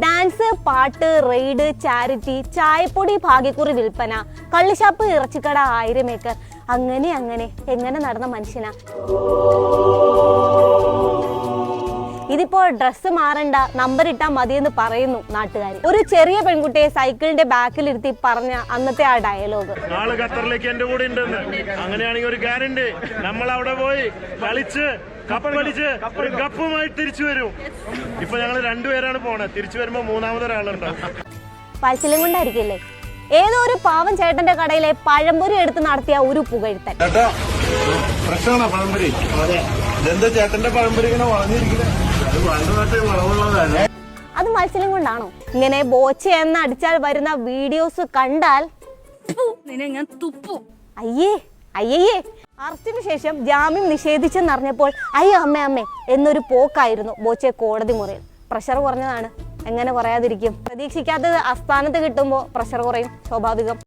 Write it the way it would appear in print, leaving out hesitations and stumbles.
Dance, പാട്ട്, raid, charity, ചായപ്പൊടി, ഭാഗ്യക്കുറി വിൽപ്പന, കള്ളുഷാപ്പ്, ഇറച്ചിക്കട, 1000 ഏക്കർ, അങ്ങനെ അങ്ങനെ എങ്ങനെ നടന്ന മനുഷ്യനാ. ഇതിപ്പോ ഡ്രസ്സ് മാറണ്ട, നമ്പർ ഇട്ടാ മതിയെന്ന് പറയുന്നു നാട്ടുകാർ. ഒരു ചെറിയ പെൺകുട്ടിയെ സൈക്കിളിന്റെ ബാക്കിലിരുത്തി പറഞ്ഞ അന്നത്തെ ആ ഡയലോഗ്. നാളെ ഖത്തറിലേക്ക് എന്റെ കൂടെ ഉണ്ടെന്ന്. അങ്ങനെയാണെങ്കിൽ ഒരു ഗ്യാരണ്ടി, നമ്മൾ അവിടെ പോയി കളിച്ച് കപ്പടിച്ച് ഒരു കപ്പുമായി തിരിച്ചു വരും. ഇപ്പൊ ഞങ്ങൾ 2 പേരാണ് പോണത്. തിരിച്ചു വരുമ്പോ 3ാമതൊരാളുണ്ടാവും. വാത്സല്യം കൊണ്ടായിരിക്കില്ലേ ഏതോ ഒരു പാവം ചേട്ടന്റെ കടയിലെ പഴംപൊരി എടുത്ത് നടത്തിയ ഒരു പുകഴ്ത്തൽ. ചേട്ടന്റെ പഴംപൊരി ഇങ്ങനെ അത് മത്സരം കൊണ്ടാണോ? ഇങ്ങനെ ബോച്ച എന്ന് അടിച്ചാൽ വരുന്ന വീഡിയോസ് കണ്ടാൽ അയ്യേ അയ്യേ. അറസ്റ്റിന് ശേഷം ജാമ്യം നിഷേധിച്ചെന്നറിഞ്ഞപ്പോൾ അയ്യോ അമ്മേ എന്നൊരു പോക്കായിരുന്നു ബോച്ചെ കോടതി മുറിയിൽ. പ്രഷർ കുറഞ്ഞതാണ്, എങ്ങനെ പറയാതിരിക്കും. പ്രതീക്ഷിക്കാത്തത് അസ്ഥാനത്ത് കിട്ടുമ്പോൾ പ്രഷർ കുറയും, സ്വാഭാവികം.